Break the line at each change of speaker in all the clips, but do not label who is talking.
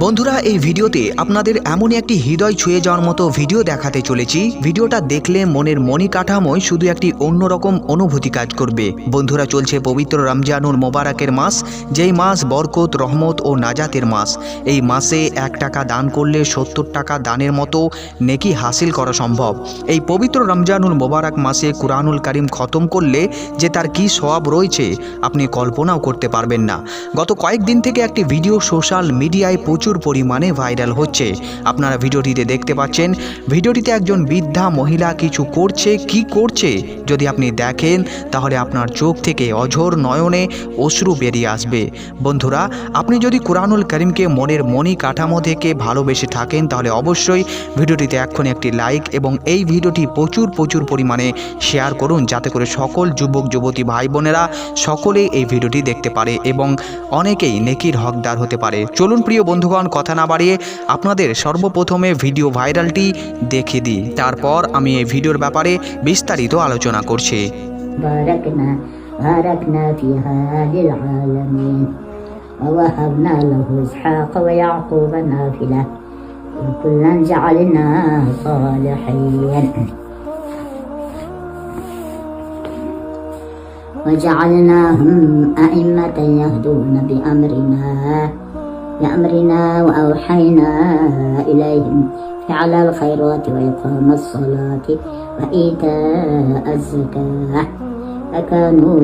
বন্ধুরা, এই ভিডিওতে আপনাদের এমনই একটি হৃদয় ছুঁয়ে যাওয়ার মতো ভিডিও দেখাতে চলেছি। ভিডিওটা দেখলে মনের মণিকাঠামোয় শুধু একটি অন্যরকম অনুভূতি কাজ করবে। বন্ধুরা, চলছে পবিত্র রমজানুল মোবারকের মাস, যেই মাস বরকত, রহমত ও নাজাতের মাস। এই মাসে 1 টাকা দান করলে 70 টাকা দানের মতো নেকি হাসিল করা সম্ভব। এই পবিত্র রমজানুল মোবারক মাসে কুরআনুল কারীম খতম করলে যে তার কি সওয়াব রয়েছে আপনি কল্পনাও করতে পারবেন না। গত কয়েকদিন থেকে একটি ভিডিও সোশ্যাল মিডিয়ায় প্রচুর পরিমাণে ভাইরাল হচ্ছে। আপনারা ভিডিওটিতে দেখতে পাচ্ছেন, ভিডিওটিতে একজন বৃদ্ধা মহিলা কিছু করছে। কি করছে যদি আপনি দেখেন তাহলে আপনার চোখ থেকে অঝোর নয়নে অশ্রু বেরিয়ে আসবে। বন্ধুরা, আপনি যদি কুরআনুল কারীমকে মনের মণি কাঠামো থেকে ভালোবেসে থাকেন তাহলে অবশ্যই ভিডিওটিতে এক্ষুনি একটি লাইক এবং এই ভিডিওটি প্রচুর পরিমাণে শেয়ার করুন, যাতে করে সকল যুবক যুবতী ভাই বোনেরা সকলেই এই ভিডিওটি দেখতে পারে এবং অনেকেই নেকির হকদার হতে পারে। চলুন প্রিয় বন্ধুগণ, কথা না বাড়িয়ে আপনাদের সর্বপ্রথমে ভিডিও ভাইরালটি দেখে দিই, তারপর আমি এই ভিডিওর ব্যাপারে বিস্তারিত আলোচনা করছি।
باركنا فيها للعالمين ووهبنا له إسحاق ويعقوب نافلة وكلا جعلنا صالحين وجعلناهم أئمة يهدون بأمرنا وأوحينا إليهم فعل الخيرات وإقام الصلاة وإيتاء الزكاة وكانوا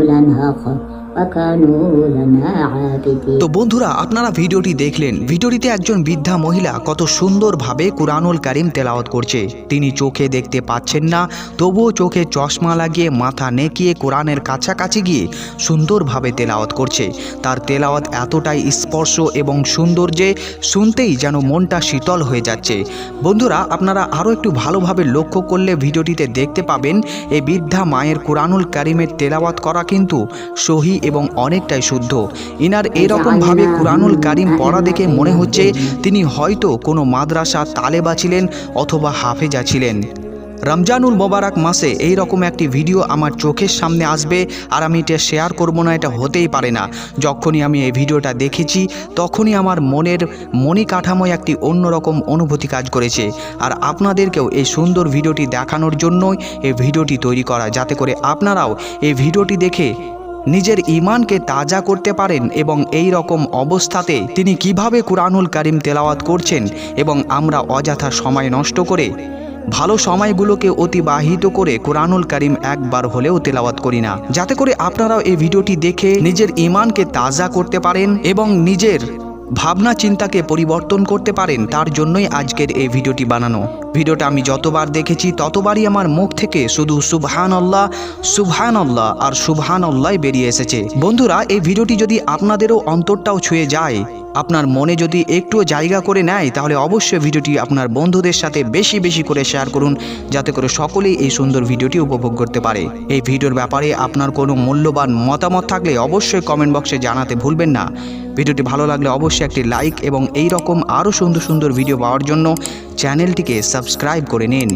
لنا عابدين।
তো বন্ধুরা, আপনারা ভিডিওটি দেখলেন। ভিডিওটিতে একজন বৃদ্ধা মহিলা কত সুন্দরভাবে কুরআনুল কারীম তেলাওয়াত করছে। তিনি চোখে দেখতে পাচ্ছেন না, তবুও চোখে চশমা লাগিয়ে মাথা নেকিয়ে কোরআনের কাছাকাছি গিয়ে সুন্দরভাবে তেলাওয়াত করছে। তার তেলাওয়াত এতটাই স্পর্শ এবং সুন্দর যে শুনতেই যেন মনটা শীতল হয়ে যাচ্ছে। বন্ধুরা, আপনারা আরও একটু ভালোভাবে লক্ষ্য করলে ভিডিওটিতে দেখতে পাবেন এই বৃদ্ধা মায়ের কুরআনুল কারীমের তেলাওয়াত করা কিন্তু সহি এবং অনেকটাই শুদ্ধ। ইনার এরকমভাবে কুরআনুল কারীম পড়া দেখে মনে হচ্ছে তিনি হয়তো কোনো মাদ্রাসা তালেবা ছিলেন অথবা হাফেজা ছিলেন। রমজানুল মোবারক মাসে এই রকম একটি ভিডিও আমার চোখের সামনে আসবে আর আমি এটা শেয়ার করব না, এটা হতেই পারে না। যখনই আমি এই ভিডিওটা দেখেছি তখনই আমার মনের মণিকাঠামোয় একটি অন্যরকম অনুভূতি কাজ করেছে। আর আপনাদেরকেও এই সুন্দর ভিডিওটি দেখানোর জন্যই এই ভিডিওটি তৈরি করা, যাতে করে আপনারাও এই ভিডিওটি দেখে নিজের ঈমানকে তাজা করতে পারেন এবং এই রকম অবস্থাতে তিনি কিভাবে কুরআনুল কারীম তেলাওয়াত করছেন এবং আমরা অযথা সময় নষ্ট করে ভালো সময়গুলোকে অতিবাহিত করে কুরআনুল কারীম একবার হলেও তেলাওয়াত করি না, যাতে করে আপনারাও এই ভিডিওটি দেখে নিজের ঈমানকে তাজা করতে পারেন এবং নিজের ভাবনা চিন্তাকে পরিবর্তন করতে পারেন। তার জন্যই আজকের এই ভিডিওটি বানানো। ভিডিওটা আমি যতবার দেখেছি ততবারই আমার মুখ থেকে শুধু সুবহানাল্লাহ সুবহানাল্লাহ আর সুবহানাল্লাহ বেরিয়ে এসেছে। বন্ধুরা, এই ভিডিওটি যদি আপনাদেরও অন্তরটাও ছুঁয়ে যায়, আপনার মনে যদি একটুও জায়গা করে নেয়, তাহলে অবশ্যই ভিডিওটি আপনার বন্ধুদের সাথে বেশি করে শেয়ার করুন, যাতে করে সকলেই এই সুন্দর ভিডিওটি উপভোগ করতে পারে। এই ভিডিওর ব্যাপারে আপনার কোনো মূল্যবান মতামত থাকলে অবশ্যই কমেন্ট বক্সে জানাতে ভুলবেন না। ভিডিওটি ভালো লাগলে অবশ্যই একটি লাইক এবং এই রকম আরও সুন্দর ভিডিও পাওয়ার জন্য চ্যানেলটিকে সাবস্ক্রাইব করে নিন।